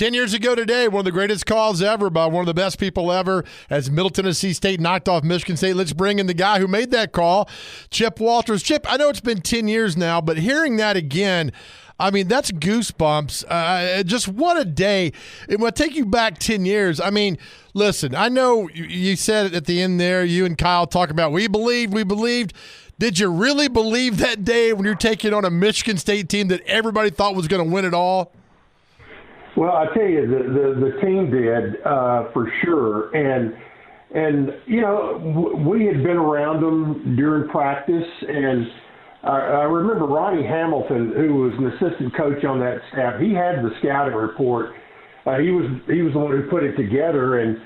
10 years ago today, one of the greatest calls ever by one of the best people ever as Middle Tennessee State knocked off Michigan State. Let's bring in the guy who made that call, Chip Walters. Chip, I know it's been 10 years now, but hearing that again, I mean, that's goosebumps. Just what a day. It will take you back 10 years. I mean, listen, I know you said it at the end there, you and Kyle talking about we believed. Did you really believe that day when you're taking on a Michigan State team that everybody thought was going to win it all? Well, I tell you, the team did for sure, and you know, we had been around them during practice, and I remember Ronnie Hamilton, who was an assistant coach on that staff. He had the scouting report. He was the one who put it together, and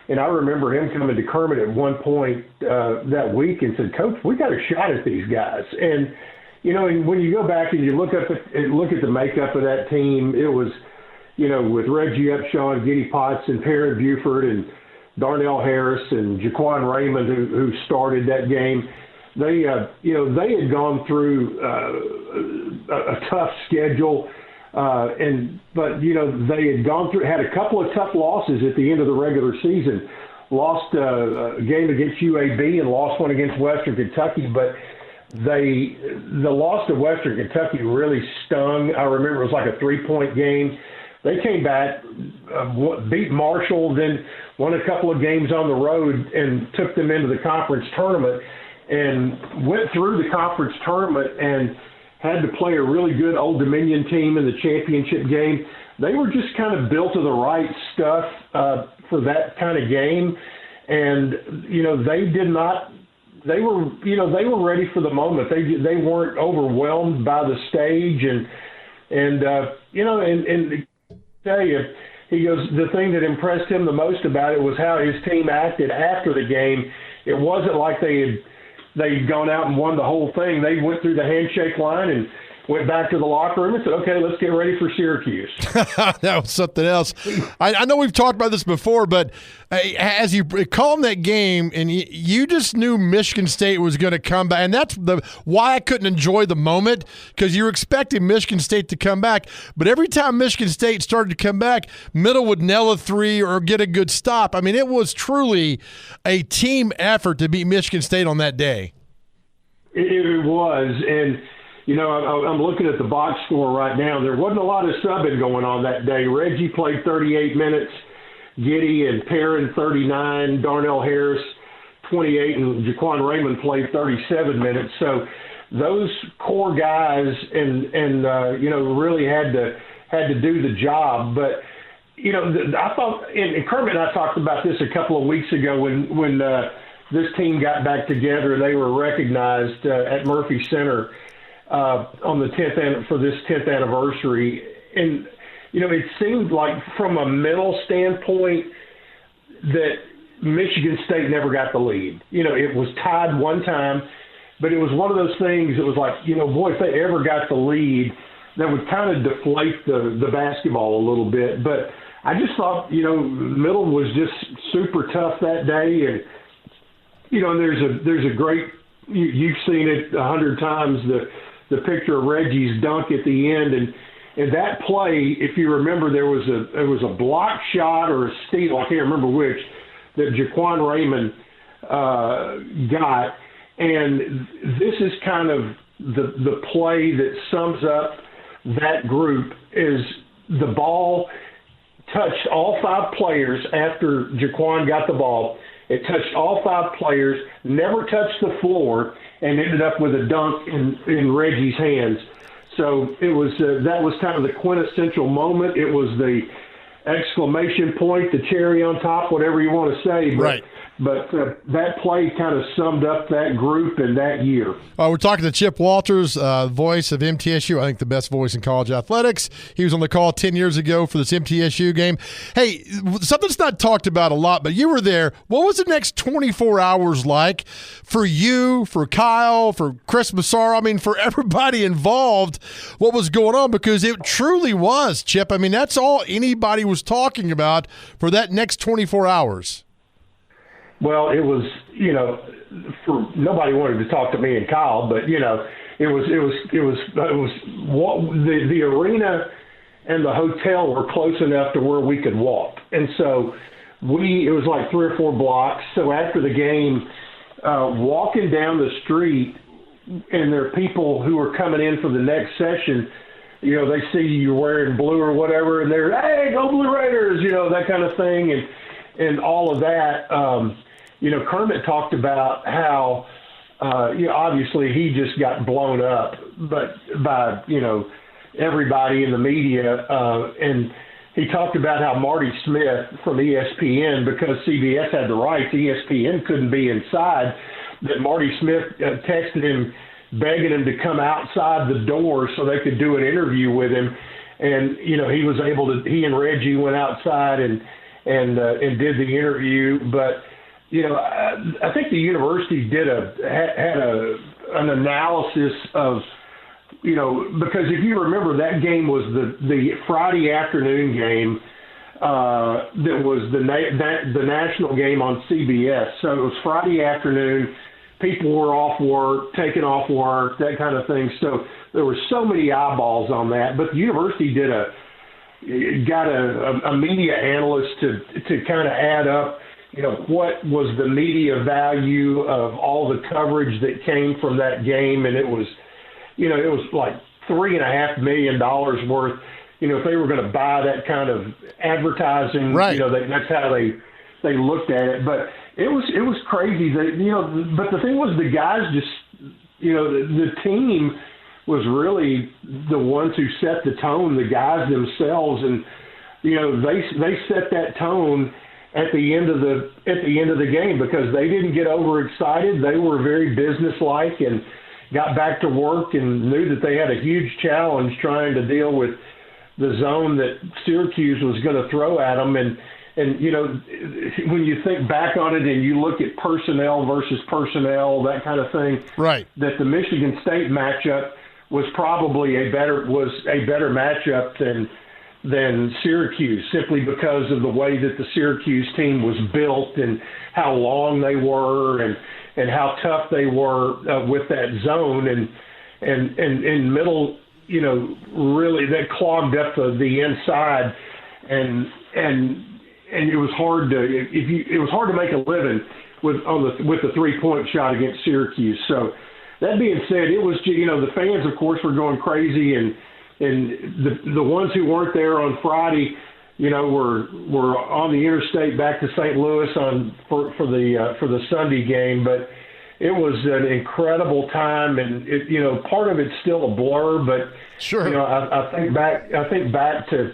I remember him coming to Kermit at one point that week and said, "Coach, we got a shot at these guys." And you know, when you go back and you look at the makeup of that team, it was, you know, with Reggie Upshaw, Giddy Potts, and Perrin Buford, and Darnell Harris, and Jaquan Raymond, who started that game. They had gone through a tough schedule, but you know, they had a couple of tough losses at the end of the regular season. Lost a game against UAB and lost one against Western Kentucky, but the loss to Western Kentucky really stung. I remember it was like a 3-point game. They came back, beat Marshall, then won a couple of games on the road and took them into the conference tournament, and went through the conference tournament and had to play a really good Old Dominion team in the championship game. They were just kind of built of the right stuff for that kind of game. And, you know, they were ready for the moment. They weren't overwhelmed by the stage. And tell you, he goes, the thing that impressed him the most about it was how his team acted after the game. It wasn't like they'd gone out and won the whole thing. They went through the handshake line and went back to the locker room and said, "Okay, let's get ready for Syracuse." That was something else. I know we've talked about this before, but as you called that game, and you just knew Michigan State was going to come back, and that's why I couldn't enjoy the moment, because you were expecting Michigan State to come back. But every time Michigan State started to come back, Middle would nail a three or get a good stop. I mean, it was truly a team effort to beat Michigan State on that day. It was, and you know, I'm looking at the box score right now. There wasn't a lot of subbing going on that day. Reggie played 38 minutes, Giddy and Perrin 39, Darnell Harris 28, and Jaquan Raymond played 37 minutes. So those core guys and really had to do the job. But you know, I thought, and Kermit and I talked about this a couple of weeks ago when this team got back together. They were recognized at Murphy Center on the 10th for this 10th anniversary. And, you know, it seemed like from a mental standpoint that Michigan State never got the lead. You know, it was tied one time, but it was one of those things that was like, you know, boy, if they ever got the lead, that would kind of deflate the basketball a little bit. But I just thought, you know, Middle was just super tough that day. And, you know, there's a great, you've seen it 100 times, the picture of Reggie's dunk at the end, and that play, if you remember, there was a block shot or a steal, I can't remember which, that Jaquan Raymond got, and this is kind of the play that sums up that group. Is the ball touched all 5 players after Jaquan got the ball. It touched all 5 players, never touched the floor, and ended up with a dunk in Reggie's hands. So it was that was kind of the quintessential moment. It was the exclamation point, the cherry on top, whatever you want to say. But, right. But that play kind of summed up that group and that year. We're talking to Chip Walters, voice of MTSU, I think the best voice in college athletics. He was on the call 10 years ago for this MTSU game. Hey, something's not talked about a lot, but you were there. What was the next 24 hours like for you, for Kyle, for Chris Massaro? I mean, for everybody involved, what was going on? Because it truly was, Chip. I mean, that's all anybody was talking about for that next 24 hours. Well, it was, you know, nobody wanted to talk to me and Kyle, but you know, it was the arena and the hotel were close enough to where we could walk. And so it was like 3 or 4 blocks. So after the game, walking down the street, and there are people who are coming in for the next session, they see you wearing blue or whatever, and they're, hey, go Blue Raiders, that kind of thing, and all of that. Kermit talked about how, obviously he just got blown up, but by, everybody in the media, and he talked about how Marty Smith from ESPN, because CBS had the rights, ESPN couldn't be inside, that Marty Smith texted him, begging him to come outside the door so they could do an interview with him. And, he was able to, he and Reggie went outside and did the interview. But, I think the university had an analysis of, because if you remember, that game was the Friday afternoon game that was the national game on CBS. So it was Friday afternoon. People were off work, taking off work, that kind of thing. So there were so many eyeballs on that. But the university got a media analyst to kind of add up, what was the media value of all the coverage that came from that game, and it was like $3.5 million worth. If they were going to buy that kind of advertising, right. That's how they looked at it. But it was crazy that, but the thing was, the guys just, the team was really the ones who set the tone, the guys themselves. And, they set that tone at the end of the game, because they didn't get overexcited. They were very businesslike and got back to work and knew that they had a huge challenge trying to deal with the zone that Syracuse was going to throw at them. And when you think back on it and you look at personnel versus personnel, that kind of thing, right, that the Michigan State matchup was probably a better matchup than Syracuse, simply because of the way that the Syracuse team was built and how long they were and how tough they were with that zone and middle, really that clogged up the inside and it was hard to make a living with the 3-point shot against Syracuse. So that being said, it was, the fans, of course, were going crazy, and the ones who weren't there on Friday, were on the interstate back to St. Louis for the Sunday game. But it was an incredible time, and part of it's still a blur. But sure, I think back to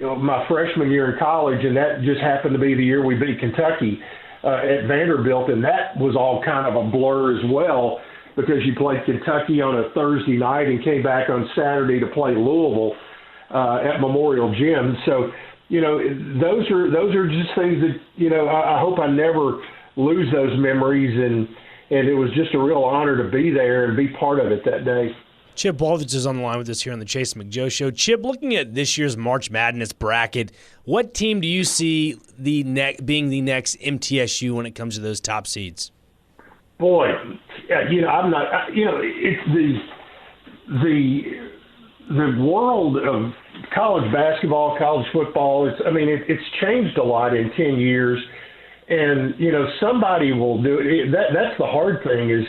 my freshman year in college, and that just happened to be the year we beat Kentucky at Vanderbilt, and that was all kind of a blur as well, because you played Kentucky on a Thursday night and came back on Saturday to play Louisville at Memorial Gym. So, those are just things that, I hope I never lose those memories, and it was just a real honor to be there and be part of it that day. Chip Walters is on the line with us here on the Chase McJoe Show. Chip, looking at this year's March Madness bracket, what team do you see being the next MTSU when it comes to those top seeds? Boy, I'm not. It's the world of college basketball, college football. It's changed a lot in 10 years, and somebody will do it. That's the hard thing, is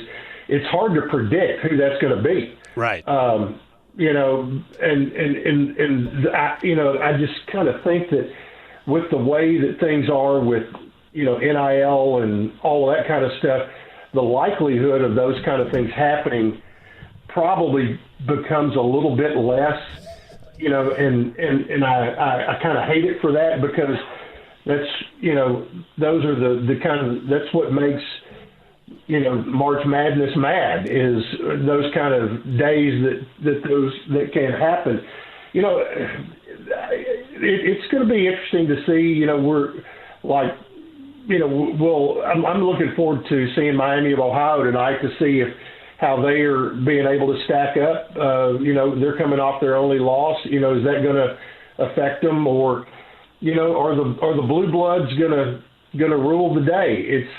it's hard to predict who that's going to be. Right. I just kind of think that with the way that things are with NIL and all of that kind of stuff, the likelihood of those kind of things happening probably becomes a little bit less, and I kind of hate it for that, because that's, those are the kind of, that's what makes, March Madness mad, is those kind of days that can happen. It's going to be interesting to see, we're like, I'm looking forward to seeing Miami of Ohio tonight to see how they are being able to stack up. They're coming off their only loss. Is that going to affect them, or are the Blue Bloods going to rule the day? It's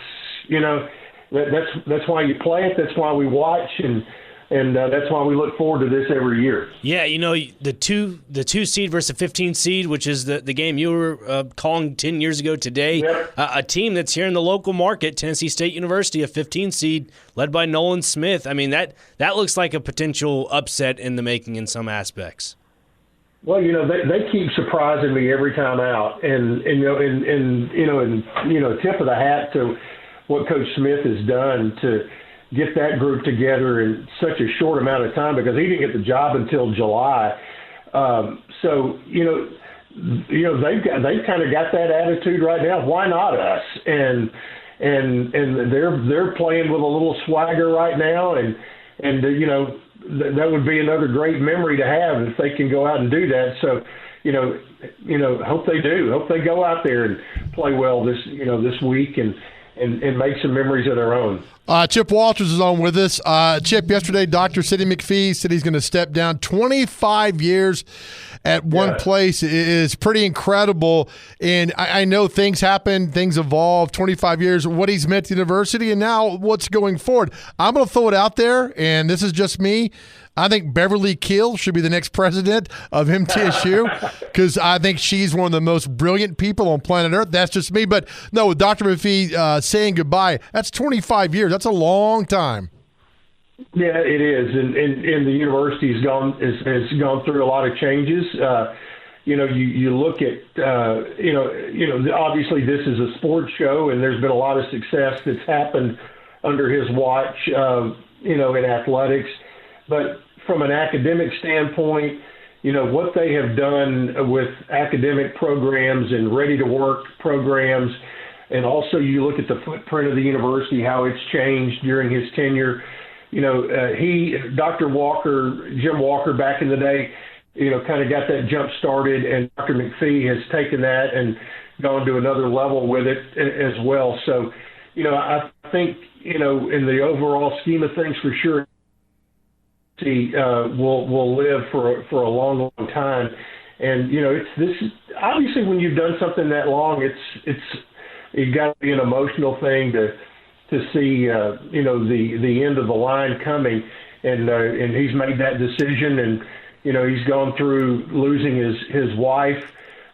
that's why you play it. That's why we watch, and And that's why we look forward to this every year. Yeah, the two seed versus the 15 seed, which is the game you were calling 10 years ago today. Yep. A team that's here in the local market, Tennessee State University, a 15 seed led by Nolan Smith. I mean, that looks like a potential upset in the making in some aspects. Well, they keep surprising me every time out, and tip of the hat to what Coach Smith has done to get that group together in such a short amount of time, because he didn't get the job until July. So they've kind of got that attitude right now. Why not us? And they're playing with a little swagger right now, and that would be another great memory to have if they can go out and do that. So hope they do. Hope they go out there and play well this week and make some memories of their own. Chip Walters is on with us. Chip, yesterday, Dr. Sidney McPhee said he's going to step down. 25 years at one place is pretty incredible. And I know things happen, things evolve, 25 years, what he's meant to the university, and now what's going forward. I'm going to throw it out there, and this is just me. I think Beverly Keel should be the next president of MTSU because I think she's one of the most brilliant people on planet Earth. That's just me. But no, with Dr. McPhee saying goodbye, that's 25 years. That's a long time. Yeah, it is. And the university has gone through a lot of changes. You look at, obviously this is a sports show, and there's been a lot of success that's happened under his watch, in athletics. But from an academic standpoint, what they have done with academic programs and ready-to-work programs, and also you look at the footprint of the university, how it's changed during his tenure. Dr. Walker, Jim Walker back in the day, kind of got that jump started, and Dr. McPhee has taken that and gone to another level with it as well. So, I think, in the overall scheme of things, for sure, will live for a long time. And, obviously when you've done something that long, it's got to be an emotional thing to see, the end of the line coming. And he's made that decision, and, he's gone through losing his wife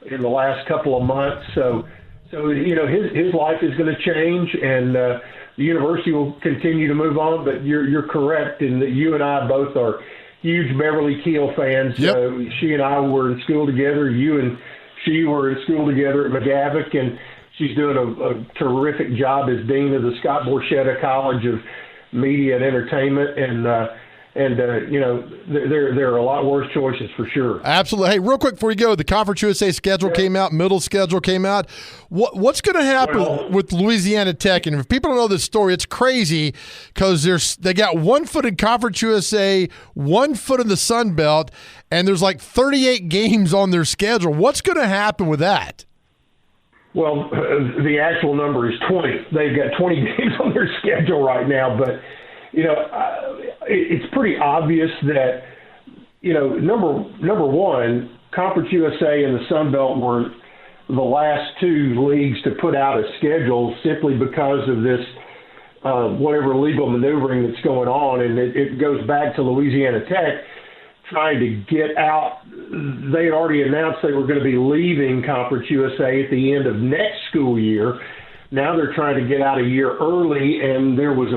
in the last couple of months. So his life is going to change, and the university will continue to move on. But you're correct in that you and I both are huge Beverly Keel fans. Yep. She and I were in school together. You and she were in school together at McGavick, and she's doing a terrific job as dean of the Scott Borchetta College of Media and Entertainment. And there are a lot worse choices for sure. Absolutely. Hey, real quick before you go, the Conference USA schedule came out, middle schedule came out. What's going to happen with Louisiana Tech? And if people don't know this story, it's crazy because they got 1 foot in Conference USA, 1 foot in the Sun Belt, and there's like 38 games on their schedule. What's going to happen with that? Well, the actual number is 20. They've got 20 games on their schedule right now, but it's pretty obvious that, number one, Conference USA and the Sun Belt were the last two leagues to put out a schedule simply because of this whatever legal maneuvering that's going on. And it goes back to Louisiana Tech trying to get out. They had already announced they were going to be leaving Conference USA at the end of next school year. Now they're trying to get out a year early, and there's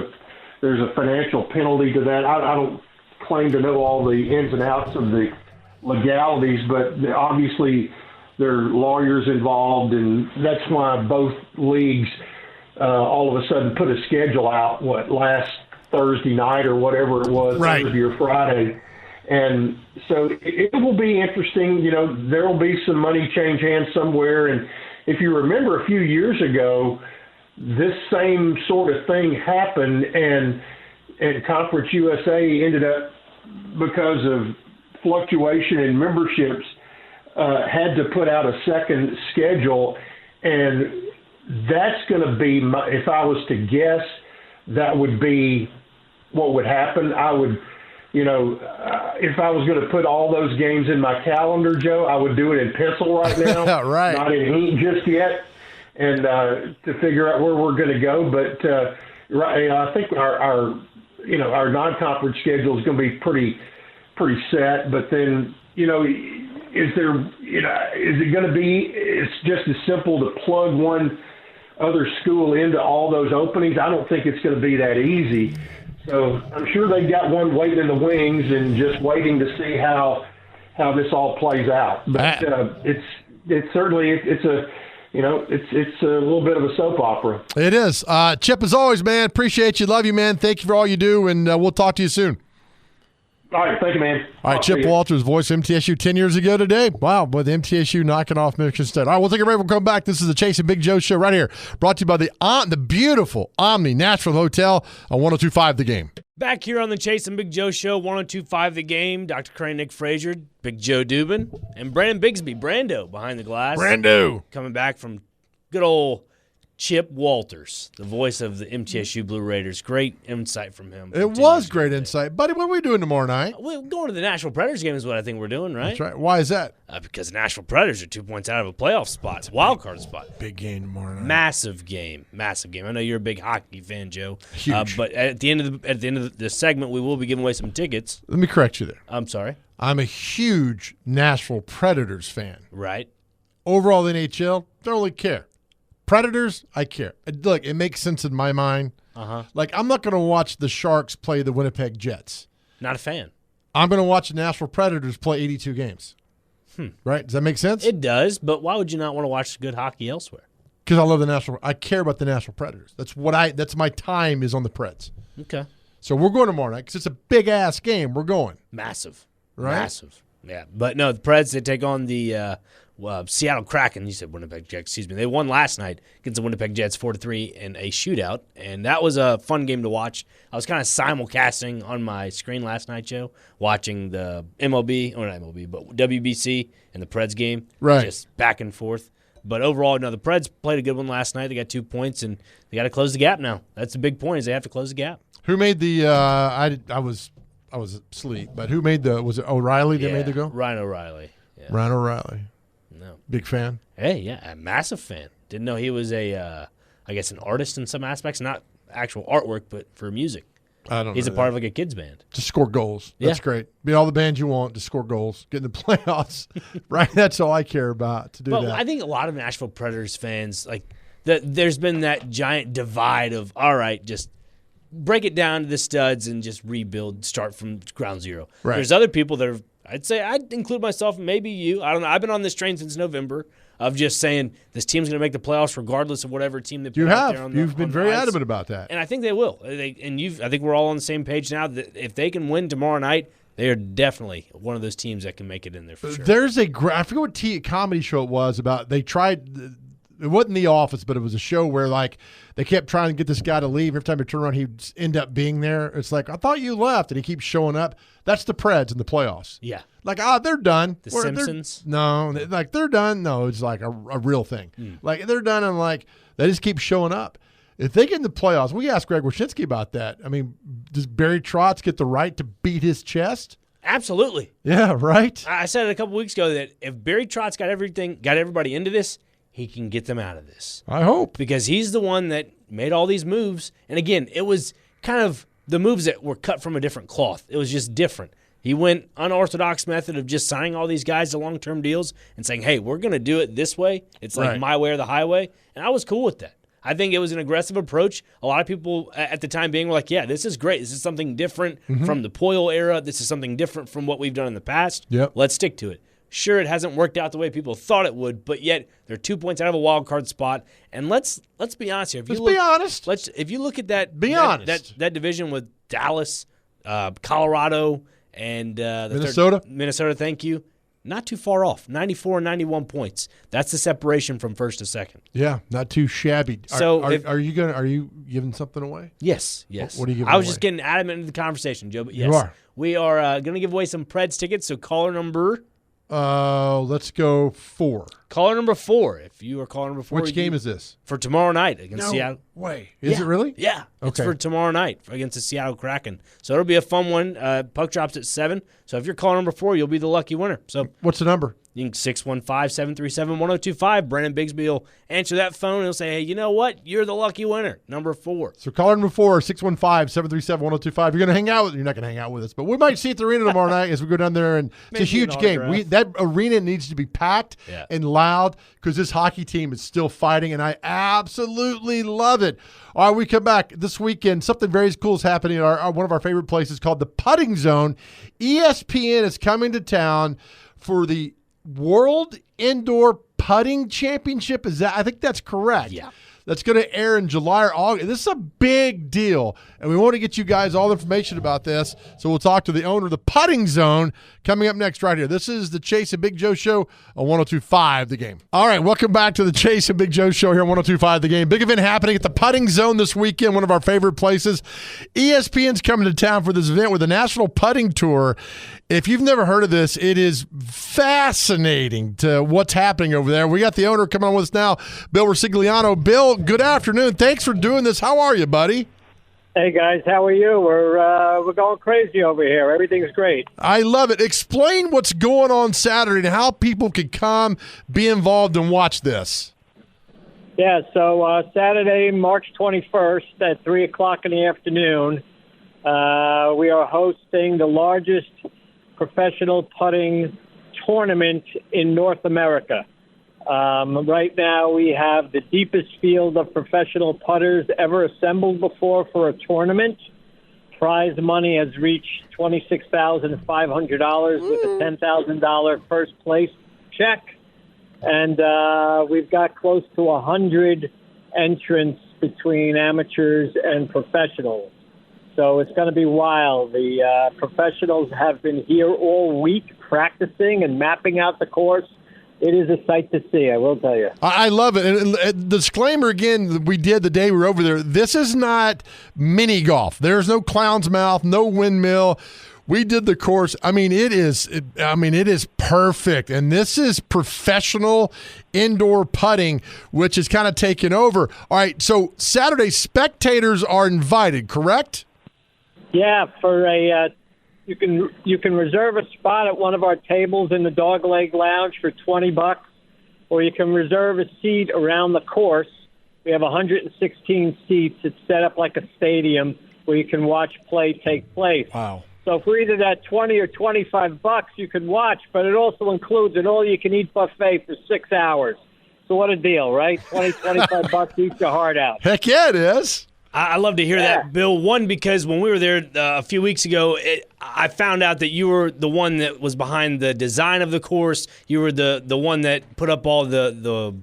a financial penalty to that. I don't claim to know all the ins and outs of the legalities, but obviously there are lawyers involved, and that's why both leagues all of a sudden put a schedule out, last Thursday night or whatever it was, right, Thursday or Friday. And so it will be interesting. There will be some money change hands somewhere. And if you remember a few years ago, this same sort of thing happened, and Conference USA ended up, because of fluctuation in memberships, had to put out a second schedule. And that's going to be, if I was to guess, that would be what would happen. I would, if I was going to put all those games in my calendar, Joe, I would do it in pencil right now, right, not in ink just yet, and to figure out where we're going to go. But I think our our non-conference schedule is going to be pretty set. But then, is it going to be? It's just as simple to plug one other school into all those openings. I don't think it's going to be that easy. So I'm sure they've got one waiting in the wings and just waiting to see how this all plays out. But it's certainly it's a little bit of a soap opera. It is. Chip, as always, man, appreciate you. Love you, man. Thank you for all you do, and we'll talk to you soon. All right, thank you, man. All right, Chip Walters, voice of MTSU 10 years ago today. Wow, with MTSU knocking off Michigan State. All right, we'll take a break. We'll come back. This is the Chase and Big Joe show right here, brought to you by the beautiful Omni Nashville Hotel on 102.5 The Game. Back here on the Chase and Big Joe show, 102.5 The Game. Dr. Crane, Nick Frazier, Big Joe Dubin, and Brandon Bigsby, Brando, behind the glass. Brando. Coming back from good old Chip Walters, the voice of the MTSU Blue Raiders. Great insight from him. It was great insight. Buddy, what are we doing tomorrow night? We're going to the Nashville Predators game is what I think we're doing, right? That's right. Why is that? Because the Nashville Predators are 2 points out of a playoff spot. It's a wild card spot. Big game tomorrow night. Massive game. Massive game. I know you're a big hockey fan, Joe. Huge. But at the end of the segment, we will be giving away some tickets. Let me correct you there. I'm sorry. I'm a huge Nashville Predators fan. Right. Overall, the NHL, don't really care. Predators, I care. Look, it makes sense in my mind. Like, I'm not going to watch the Sharks play the Winnipeg Jets. Not a fan. I'm going to watch the Nashville Predators play 82 games. Right? Does that make sense? It does, but why would you not want to watch good hockey elsewhere? Because I love the Nashville. I care about the Nashville Predators. That's my time is on the Preds. Okay. So we're going tomorrow night because it's a big-ass game. We're going. Massive. Right? Massive. Yeah. But no, the Preds, they take on the Seattle Kraken. You said Winnipeg Jets. Excuse me. They won last night against the Winnipeg Jets 4-3 in a shootout, and that was a fun game to watch. I was kind of simulcasting on my screen last night, Joe, watching the MLB, or not MLB, but WBC and the Preds game. Right. Just back and forth. But overall, no, the Preds played a good one last night. They got 2 points, and they got to close the gap now. That's the big point, is they have to close the gap. Who made the I was asleep, but who made was it O'Reilly that made the goal? Ryan O'Reilly. Yeah. Ryan O'Reilly. No. Big fan? Hey, yeah, a massive fan. Didn't know he was an artist in some aspects, not actual artwork, but for music. I don't know. He's a part of like a kids band. Just score goals. That's great. Be all the bands you want, just score goals. Get in the playoffs. Right? That's all I care about to do that. I think a lot of Nashville Predators fans, there's been that giant divide of, all right, just break it down to the studs and just rebuild, start from ground zero. Right. There's other people that are, I'd say I'd include myself, maybe you. I don't know. I've been on this train since November of just saying this team's going to make the playoffs regardless of whatever team they put out there. You've been very adamant about that. And I think they will. I think we're all on the same page now. That if they can win tomorrow night, they are definitely one of those teams that can make it in there for sure. There's I forget what comedy show it was about. They tried – it wasn't The Office, but it was a show where, they kept trying to get this guy to leave. Every time he turned around, he'd end up being there. It's like, I thought you left, and he keeps showing up. That's the Preds in the playoffs. Yeah. They're done. The Simpsons? No, they're done. No, it's like a real thing. They're done, and they just keep showing up. If they get in the playoffs, we asked Greg Wyshynski about that. I mean, does Barry Trotz get the right to beat his chest? Absolutely. Yeah, right? I said it a couple weeks ago that if Barry Trotz got everybody into this, he can get them out of this. I hope. Because he's the one that made all these moves. And again, it was kind of the moves that were cut from a different cloth. It was just different. He went unorthodox method of just signing all these guys to long-term deals and saying, hey, we're going to do it this way. It's like my way or the highway. And I was cool with that. I think it was an aggressive approach. A lot of people at the time being were like, yeah, this is great. This is something different from the Poyle era. This is something different from what we've done in the past. Yep. Let's stick to it. Sure, it hasn't worked out the way people thought it would, but yet they're 2 points out of a wild card spot. And let's be honest here. Be honest. If you look at that, that division with Dallas, Colorado, and Minnesota, thank you. Not too far off. 94 and 91 points. That's the separation from first to second. Yeah, not too shabby. So are you giving something away? Yes. What are you giving away? I was just getting adamant into the conversation, Joe. But yes, you are. We are going to give away some Preds tickets. So caller number. Let's go 4. Caller number 4. If you are caller number 4. Which game is this? For tomorrow night against Seattle. Way. Is it really? Yeah. It's Okay. for tomorrow night against the Seattle Kraken. So it'll be a fun one. Puck drops at 7. So if you're caller number 4, you'll be the lucky winner. So What's the number? you can 615-737-1025. Brandon Bigsby will answer that phone and he'll say, hey, you know what? You're the lucky winner, number 4. So caller number 4, 615-737-1025. You're going to hang out with. You're not going to hang out with us, but we might see at the arena tomorrow night as we go down there, and it's a Maybe huge an game. autograph. That arena needs to be packed and loud because this hockey team is still fighting, and I absolutely love it. All right, we come back this weekend. Something very cool is happening at one of our favorite places called the Putting Zone. ESPN is coming to town for the World Indoor Putting Championship. I think that's correct. Yeah. That's going to air in July or August. This is a big deal, and we want to get you guys all the information about this. So we'll talk to the owner of the Putting Zone coming up next right here. This is the Chase and Big Joe Show on 102.5 The Game. All right, welcome back to the Chase and Big Joe Show here on 102.5 The Game. Big event happening at the Putting Zone this weekend, one of our favorite places. ESPN's coming to town for this event with the National Putting Tour. If you've never heard of this, it is fascinating to what's happening over there. We got the owner coming on with us now, Bill Ricigliano. Bill, good afternoon. Thanks for doing this. How are you, buddy? Hey guys, how are you? We're going crazy over here. Everything's great. I love it. Explain what's going on Saturday and how people can come, be involved, and watch this. Yeah, so Saturday, March 21st at 3 o'clock in the afternoon, we are hosting the largest professional putting tournament in North America. Right now, we have the deepest field of professional putters ever assembled before for a tournament. Prize money has reached $26,500 with a $10,000 first place check. And we've got close to 100 entrants between amateurs and professionals. So it's going to be wild. The professionals have been here all week practicing and mapping out the course. It is a sight to see, I will tell you. I love it. And disclaimer again, we did the day we were over there. This is not mini golf. There's no clown's mouth, no windmill. We did the course. I mean, it is perfect. And this is professional indoor putting, which is kind of taken over. All right, so Saturday, spectators are invited, correct? Yeah, for you can reserve a spot at one of our tables in the Dogleg Lounge for $20, or you can reserve a seat around the course. We have 116 seats. It's set up like a stadium where you can watch play take place. Wow. So for either that $20 or $25, you can watch, but it also includes an all-you-can-eat buffet for 6 hours. So what a deal, right? $25 eats your heart out. Heck yeah, it is. I love to hear that, Bill. One, because when we were there a few weeks ago, I found out that you were the one that was behind the design of the course. You were the one that put up all the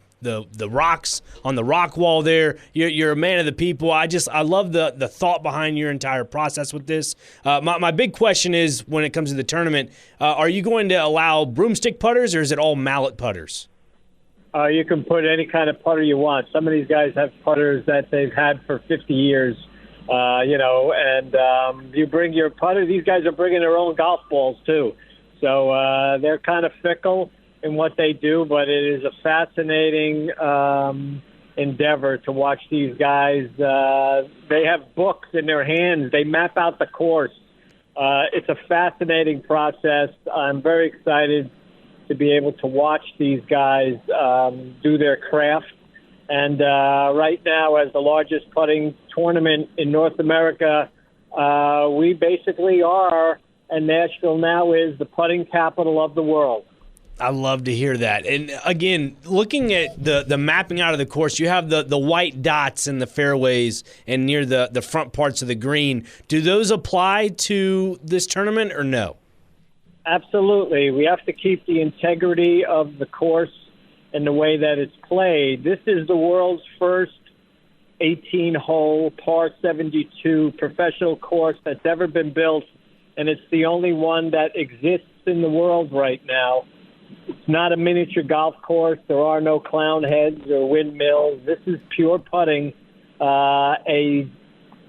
rocks on the rock wall there. You're a man of the people. I love the thought behind your entire process with this. My big question is, when it comes to the tournament, are you going to allow broomstick putters, or is it all mallet putters? You can put any kind of putter you want. Some of these guys have putters that they've had for 50 years, and you bring your putter. These guys are bringing their own golf balls, too. So they're kind of fickle in what they do, but it is a fascinating endeavor to watch these guys. They have books in their hands. They map out the course. It's a fascinating process. I'm very excited to be able to watch these guys do their craft. And right now, as the largest putting tournament in North America, we basically are, and Nashville now is, the putting capital of the world. I love to hear that. And again, looking at the mapping out of the course, you have the white dots in the fairways and near the front parts of the green. Do those apply to this tournament or no? Absolutely. We have to keep the integrity of the course and the way that it's played. This is the world's first 18-hole, par 72 professional course that's ever been built, and it's the only one that exists in the world right now. It's not a miniature golf course. There are no clown heads or windmills. This is pure putting. A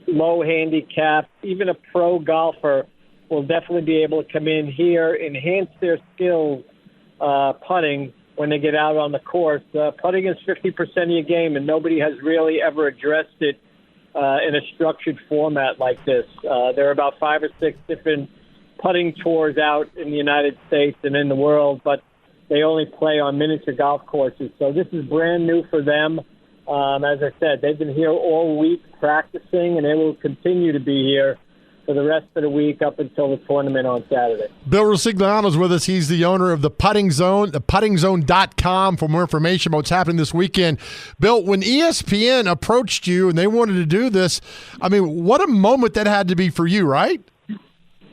low handicap, even a pro golfer will definitely be able to come in here, enhance their skills putting, when they get out on the course. Putting is 50% of your game, and nobody has really ever addressed it in a structured format like this. There are about 5 or 6 different putting tours out in the United States and in the world, but they only play on miniature golf courses. So this is brand new for them. As I said, they've been here all week practicing, and they will continue to be here for the rest of the week up until the tournament on Saturday. Bill Ricigliano is with us. He's the owner of the Putting Zone, theputtingzone.com for more information about what's happening this weekend. Bill, when ESPN approached you and they wanted to do this, I mean, what a moment that had to be for you, right?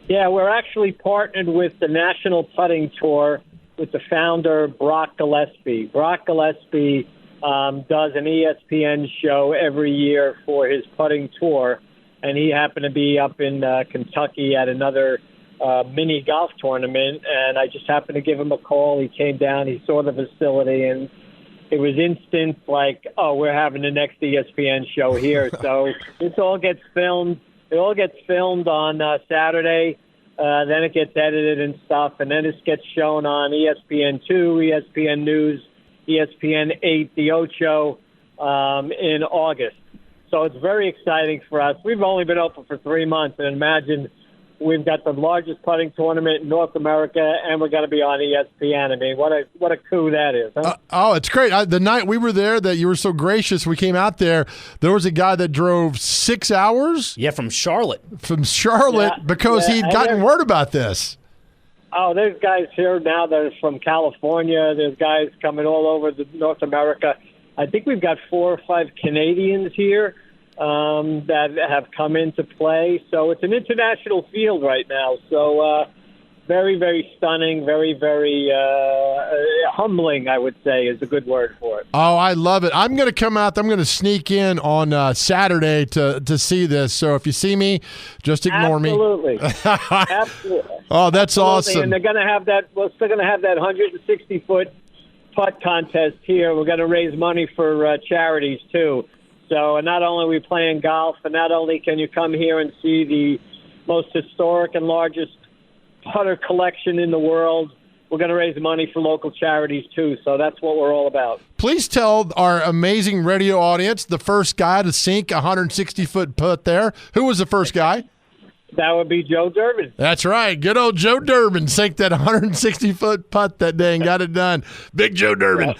Yeah, we're actually partnered with the National Putting Tour with the founder, Brock Gillespie. Brock Gillespie does an ESPN show every year for his putting tour, and he happened to be up in Kentucky at another mini golf tournament, and I just happened to give him a call. He came down, he saw the facility, and it was instant, like, oh, we're having the next ESPN show here. So this all gets filmed. It all gets filmed on Saturday. Then it gets edited and stuff, and then it gets shown on ESPN2, ESPN News, ESPN 8, The Ocho in August. So it's very exciting for us. We've only been open for 3 months, and imagine we've got the largest putting tournament in North America, and we're going to be on ESPN. I mean, what a coup that is. Huh? It's great. The night we were there that you were so gracious, we came out there, there was a guy that drove 6 hours. Yeah, from Charlotte. Because he'd gotten word about this. Oh, there's guys here now that are from California. There's guys coming all over North America. I think we've got 4 or 5 Canadians here that have come into play. So it's an international field right now. So very, very stunning, very, very humbling, I would say, is a good word for it. Oh, I love it. I'm going to come out. I'm going to sneak in on Saturday to see this. So if you see me, just ignore me. Absolutely. Absolutely. Oh, that's awesome. And they're going to have that. We're still going to have that 160-foot putt contest here. We're going to raise money for charities, too. So not only are we playing golf, and not only can you come here and see the most historic and largest putter collection in the world, we're going to raise money for local charities, too. So that's what we're all about. Please tell our amazing radio audience the first guy to sink a 160-foot putt there. Who was the first guy? That would be Joe Durbin. That's right. Good old Joe Durbin sank that 160-foot putt that day and got it done. Big Joe Durbin.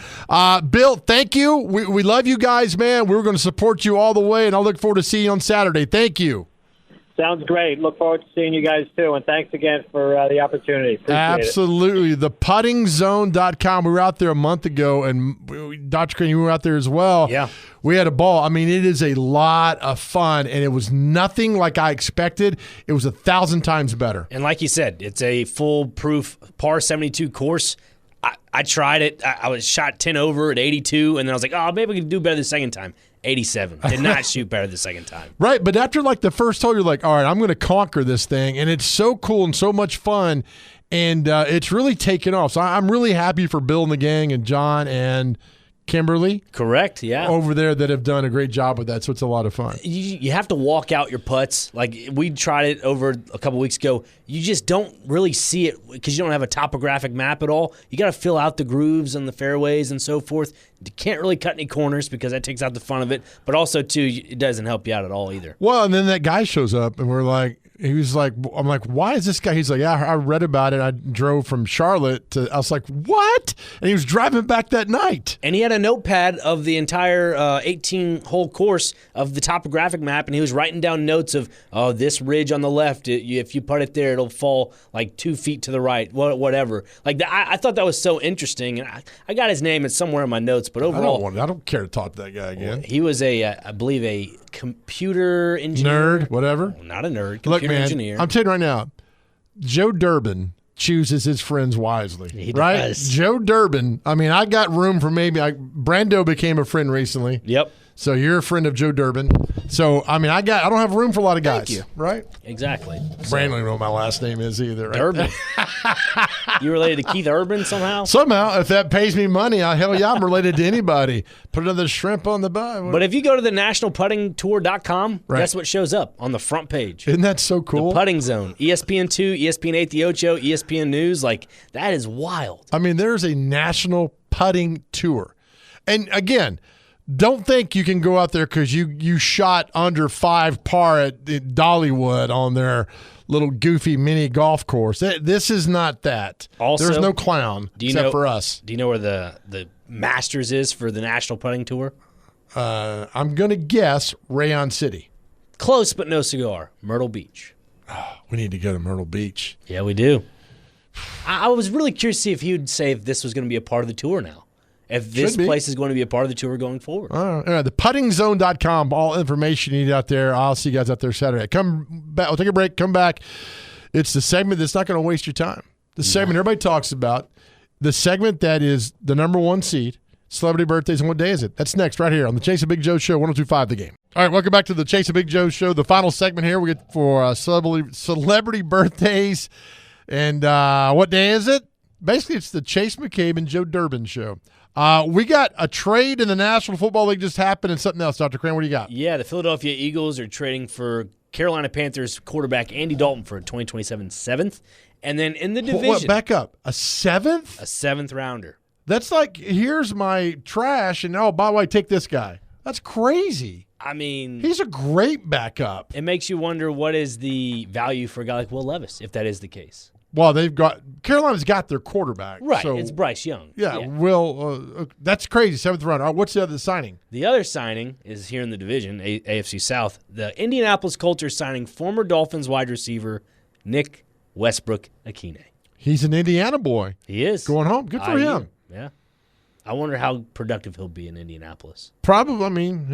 Bill, thank you. We love you guys, man. We're going to support you all the way, and I'll look forward to seeing you on Saturday. Thank you. Sounds great. Look forward to seeing you guys, too, and thanks again for the opportunity. Appreciate Absolutely. It. Theputtingzone.com. We were out there a month ago, and Dr. Crane, you were out there as well. Yeah. We had a ball. I mean, it is a lot of fun, and it was nothing like I expected. It was 1,000 times better. And like you said, it's a foolproof par 72 course. I tried it. I was shot 10 over at 82, and then I was like, oh, maybe we can do better the second time. 87. Did not shoot better the second time. Right, but after like the first hole, you're like, all right, I'm going to conquer this thing, and it's so cool and so much fun, and it's really taken off. So I'm really happy for Bill and the gang and John and Kimberly. Correct, yeah. Over there that have done a great job with that, so it's a lot of fun. You have to walk out your putts. Like we tried it over a couple weeks ago. You just don't really see it because you don't have a topographic map at all. You got to fill out the grooves and the fairways and so forth. You can't really cut any corners because that takes out the fun of it. But also, too, it doesn't help you out at all either. Well, and then that guy shows up, and we're like, he was like, I'm like, why is this guy? He's like, yeah, I read about it. I drove from Charlotte to, I was like, what? And he was driving back that night. And he had a notepad of the entire 18-hole course of the topographic map, and he was writing down notes of, oh, this ridge on the left, if you put it there, it'll fall like 2 feet to the right, whatever. Like I thought that was so interesting. And I got his name. It's somewhere in my notes, but overall. I don't care to talk to that guy again. He was I believe a computer engineer. Nerd, whatever. Not a nerd. Look, man, engineer. I'm telling you right now, Joe Durbin chooses his friends wisely. He right? does. Joe Durbin. I mean, I got room for Brando became a friend recently. Yep. So you're a friend of Joe Durbin. So, I mean, I don't have room for a lot of guys. Thank you. Right? Exactly. Brandon don't know what my last name is either. Right? Urban. You related to Keith Urban somehow? Somehow, if that pays me money, hell yeah, I'm related to anybody. Put another shrimp on the bun. But if you go to the nationalputtingtour.com, right, guess what shows up on the front page? Isn't that so cool? The Putting Zone. ESPN2, ESPN 8, The Ocho, ESPN News. Like, that is wild. I mean, there's a national putting tour. And again, don't think you can go out there because you shot under 5 par at Dollywood on their little goofy mini golf course. This is not that. Also, there's no clown except for us. Do you know where the Masters is for the National Putting Tour? I'm going to guess Rayon City. Close, but no cigar. Myrtle Beach. We need to go to Myrtle Beach. Yeah, we do. I was really curious to see if he would say if this was going to be a part of the tour now. If this place is going to be a part of the tour going forward. All right. The puttingzone.com, all information you need out there. I'll see you guys out there Saturday. Come back. We'll take a break. Come back. It's the segment that's not going to waste your time. The segment everybody talks about. The segment that is the number 1 seed. Celebrity birthdays, and what day is it? That's next right here on the Chase and Big Joe Show, 102.5 The Game. All right, welcome back to the Chase and Big Joe Show. The final segment here we get for celebrity birthdays. And what day is it? Basically, it's the Chase McCabe and Joe Durbin Show. We got a trade in the National Football League just happened and something else. Dr. Crane, what do you got? Yeah, the Philadelphia Eagles are trading for Carolina Panthers quarterback Andy Dalton for a 2027 7th. And then in the division. What, back up. A 7th? A 7th rounder. That's like, here's my trash, and oh, by the way, take this guy. That's crazy. I mean, he's a great backup. It makes you wonder what is the value for a guy like Will Levis, if that is the case. Well, Carolina's got their quarterback. Right, so, it's Bryce Young. Yeah. Will, that's crazy, 7th rounder. What's the other signing? The other signing is here in the division, AFC South. The Indianapolis Colts are signing former Dolphins wide receiver Nick Westbrook-Ikhine. He's an Indiana boy. He is. Going home. Good for him. Yeah. I wonder how productive he'll be in Indianapolis. Probably. I mean,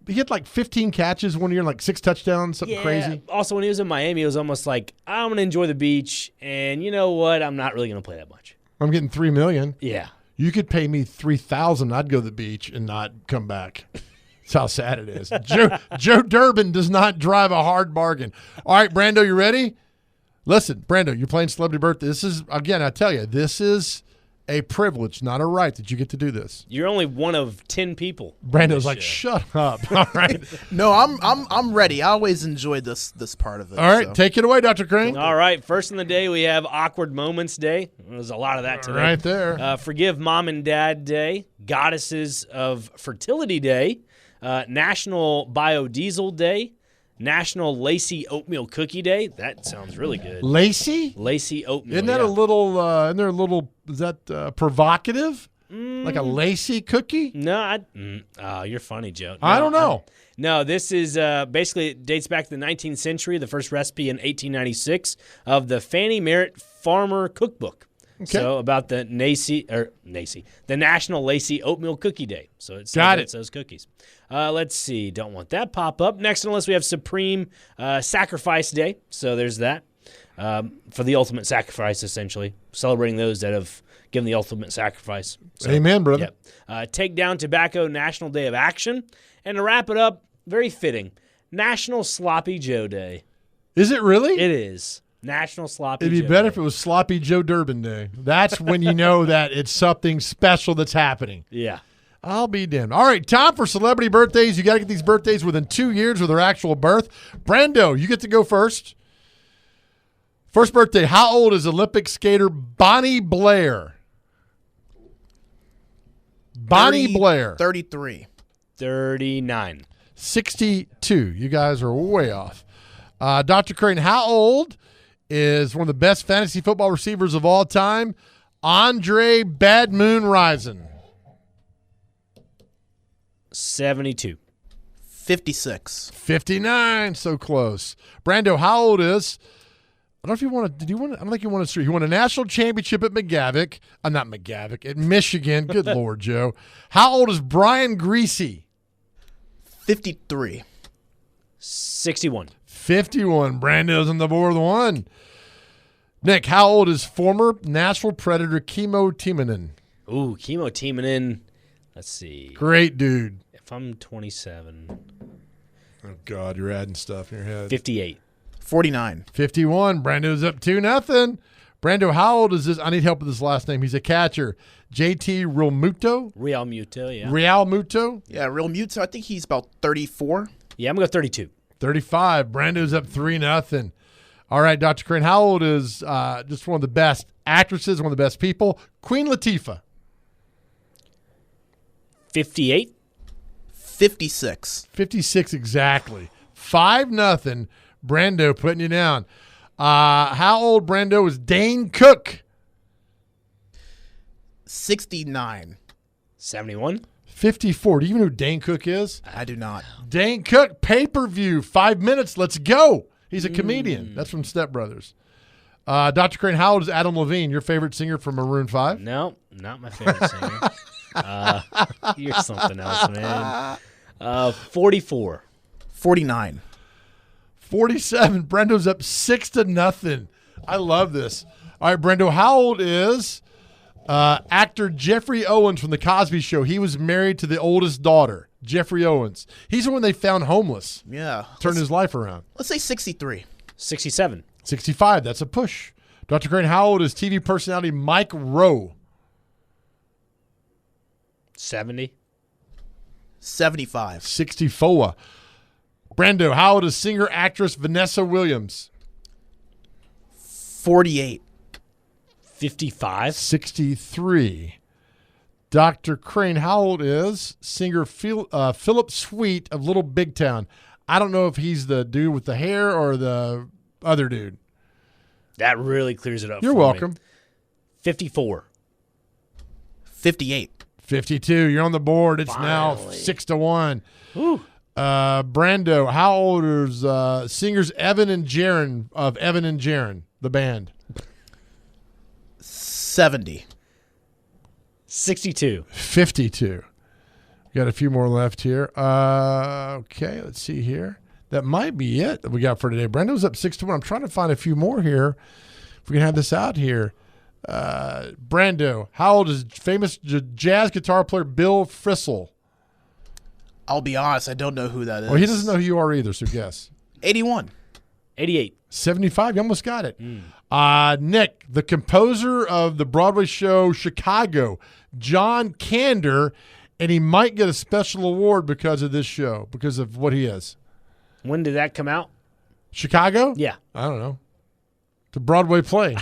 he had like 15 catches one year, like 6 touchdowns, something crazy. Also, when he was in Miami, it was almost like, I'm going to enjoy the beach, and you know what? I'm not really going to play that much. I'm getting $3 million. Yeah. You could pay me $3,000. I'd go to the beach and not come back. That's how sad it is. Joe Durbin does not drive a hard bargain. All right, Brando, you ready? Listen, Brando, you're playing Celebrity Birthday. This is, again, I tell you, this is a privilege, not a right, that you get to do this. You're only one of 10 people. Brando's like, shut up. All right. No, I'm ready. I always enjoy this part of it. All right, take it away, Dr. Crane. All right, first in the day, we have Awkward Moments Day. There's a lot of that today. Right there. Forgive Mom and Dad Day, Goddesses of Fertility Day, National Biodiesel Day, National Lacy Oatmeal Cookie Day. That sounds really good. Lacy? Lacy oatmeal. Isn't that a little, is that provocative? Like a lacy cookie? No, you're funny, Joe. No, I don't know. No, this is basically, it dates back to the 19th century, the first recipe in 1896 of the Fannie Merritt Farmer Cookbook. Okay. So about the the National Lacy Oatmeal Cookie Day. So it celebrates those cookies. Let's see. Don't want that pop up. Next on the list, we have Supreme Sacrifice Day. So there's that for the ultimate sacrifice, essentially. Celebrating those that have given the ultimate sacrifice. So, amen, brother. Yep. Take Down Tobacco National Day of Action. And to wrap it up, very fitting, National Sloppy Joe Day. Is it really? It is. National Sloppy Joe Day. It'd be better if it was Sloppy Joe Durbin Day. That's when you know that it's something special that's happening. Yeah. I'll be damned. All right, time for celebrity birthdays. You got to get these birthdays within 2 years of their actual birth. Brando, you get to go first. First birthday, how old is Olympic skater Bonnie Blair? Bonnie Blair. 33. 39. 62. You guys are way off. Dr. Crane, how old is one of the best fantasy football receivers of all time, Andre Bad Moon Rison? 72. 56. 59. So close. Brando, how old is? I don't know if you want to. Did you want? I don't think you want to. He won a national championship at McGavick. Not McGavick. At Michigan. Good Lord, Joe. How old is Brian Greasy? 53. 61. 51. Brando's on the board with one. Nick, how old is former Nashville Predator Kimmo Timonen? Ooh, Kimmo Timonen. Let's see. Great dude. If I'm 27. Oh, God, you're adding stuff in your head. 58. 49. 51. Brando's up 2-0. Brando, how old is this? I need help with his last name. He's a catcher. JT Realmuto? Realmuto, yeah. Realmuto? Yeah, Realmuto. I think he's about 34. Yeah, I'm going to go 32. 35. Brando's up 3-0. All right, Dr. Crane, how old is just one of the best actresses, one of the best people, Queen Latifah? 58. 56. 56 exactly. 5-0. Brando putting you down. How old, Brando, was Dane Cook? 69. 71. 54. Do you even know who Dane Cook is? I do not. Dane Cook, pay-per-view, 5 minutes. Let's go. He's a comedian. That's from Step Brothers. Dr. Crane, how old is Adam Levine, your favorite singer from Maroon 5? No, not my favorite singer. You're something else, man. 44. 49. 47. Brendo's up 6-0. I love this. All right, Brendo, how old is actor Jeffrey Owens from The Cosby Show? He was married to the oldest daughter, Jeffrey Owens. He's the one they found homeless. Yeah. Turned his life around. Let's say 63. 67. 65. That's a push. Dr. Crane, how old is TV personality Mike Rowe? 70. 75. 64. Brando, how old is singer-actress Vanessa Williams? 48. 55. 63. Dr. Crane, how old is singer Philip Sweet of Little Big Town? I don't know if he's the dude with the hair or the other dude. That really clears it up. You're for welcome. Me. 54. 58. 52. You're on the board. It's now 6-1. Brando, how old is singers Evan and Jaron of Evan and Jaron, the band? 70. 62. 52. Got a few more left here. Okay, let's see here. That might be it that we got for today. Brendo's up 6-1. I'm trying to find a few more here. If we can have this out here. Brando, how old is famous jazz guitar player Bill Frisell? I'll be honest, I don't know who that is. Well, he doesn't know who you are either, so guess. 81. 88. 75. You almost got it. Nick, the composer of the Broadway show Chicago, John Kander, and he might get a special award because of this show, because of what he is. When did that come out? Chicago? Yeah. I don't know. The Broadway play.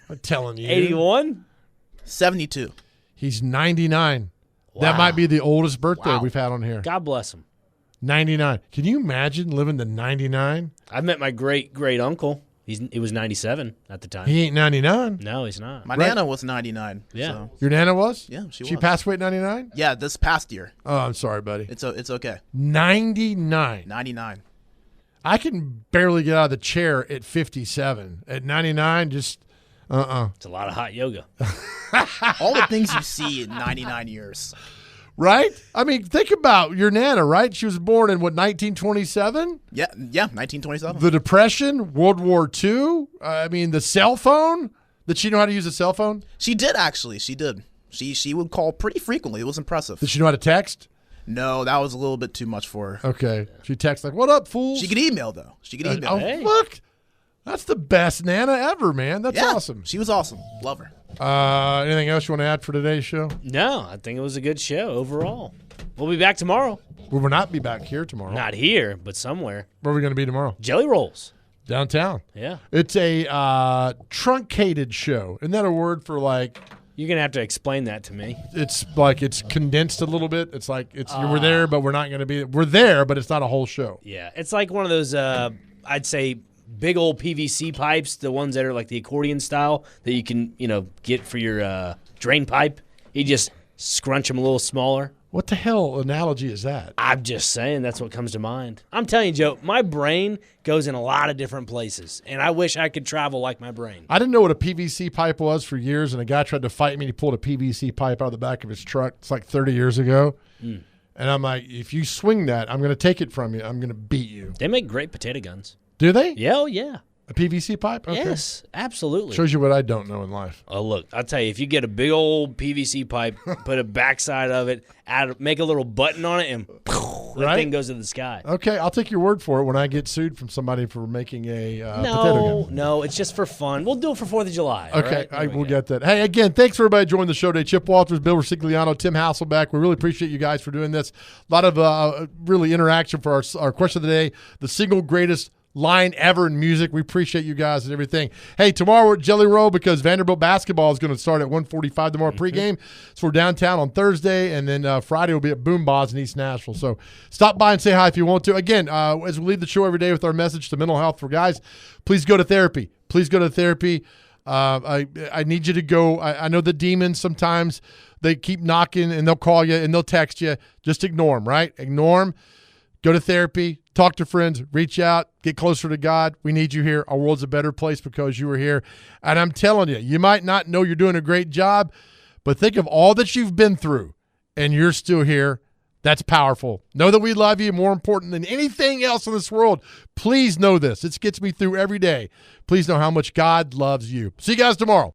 I'm telling you. 81? 72. He's 99. Wow. That might be the oldest birthday we've had on here. God bless him. 99. Can you imagine living to 99? I met my great uncle. He was 97 at the time. He ain't 99. No, he's not. My Nana was 99. Yeah. So. Your Nana was? Yeah, she She was. passed away at 99? Yeah, this past year. Oh, I'm sorry, buddy. It's okay. 99. 99. I can barely get out of the chair at 57. At 99, just It's a lot of hot yoga. All the things you see in 99 years. Right? I mean, think about your Nana, right? She was born in, 1927? Yeah, 1927. The Depression, World War II. I mean, the cell phone. Did she know how to use a cell phone? She did, actually. She did. She would call pretty frequently. It was impressive. Did she know how to text? No, that was a little bit too much for her. Okay. She texts like, what up, fools? She could email, though. She could email. Oh, Hey. look. That's the best Nana ever, man. That's Yeah, awesome. She was awesome. Love her. Anything else you want to add for today's show? No, I think it was a good show overall. We'll be back tomorrow. We will not be back here tomorrow. Not here, but somewhere. Where are we going to be tomorrow? Jelly rolls. Downtown. Yeah. It's a truncated show. Isn't that a word for like? You're going to have to explain that to me. It's like it's condensed a little bit. It's like we're there, but we're not going to be. We're there, but it's not a whole show. Yeah. It's like one of those, I'd say, big old PVC pipes, the ones that are like the accordion style that you can, get for your drain pipe. You just scrunch them a little smaller. What the hell analogy is that? I'm just saying that's what comes to mind. I'm telling you, Joe, my brain goes in a lot of different places, and I wish I could travel like my brain. I didn't know what a PVC pipe was for years, and a guy tried to fight me. He pulled a PVC pipe out of the back of his truck. It's like 30 years ago. And I'm like, if you swing that, I'm going to take it from you. I'm going to beat you. They make great potato guns. Do they? Yeah, oh, yeah. A PVC pipe? Okay. Yes, absolutely. Shows you what I don't know in life. Oh, look, I'll tell you, if you get a big old PVC pipe, put a backside of it, make a little button on it, and that thing goes to the sky. Okay, I'll take your word for it when I get sued from somebody for making a potato gun. No, it's just for fun. We'll do it for 4th of July. Okay, all right? we'll get that. Hey, again, thanks for everybody joining the show today. Chip Walters, Bill Ricigliano, Tim Hasselbeck. We really appreciate you guys for doing this. A lot of really interaction for our question of the day. The single greatest line ever in music. We appreciate you guys and everything. Hey, tomorrow we're at Jelly Roll because Vanderbilt basketball is going to start at 1:45 tomorrow pregame. So we're downtown on Thursday, and then Friday we'll be at Boom Boz in East Nashville. So stop by and say hi if you want to. Again, as we leave the show every day with our message to mental health for guys, please go to therapy. Please go to therapy. I need you to go. I know the demons sometimes, they keep knocking and they'll call you and they'll text you. Just ignore them, right? Ignore them. Go to therapy, talk to friends, reach out, get closer to God. We need you here. Our world's a better place because you are here. And I'm telling you, you might not know you're doing a great job, but think of all that you've been through and you're still here. That's powerful. Know that we love you more important than anything else in this world. Please know this. It gets me through every day. Please know how much God loves you. See you guys tomorrow.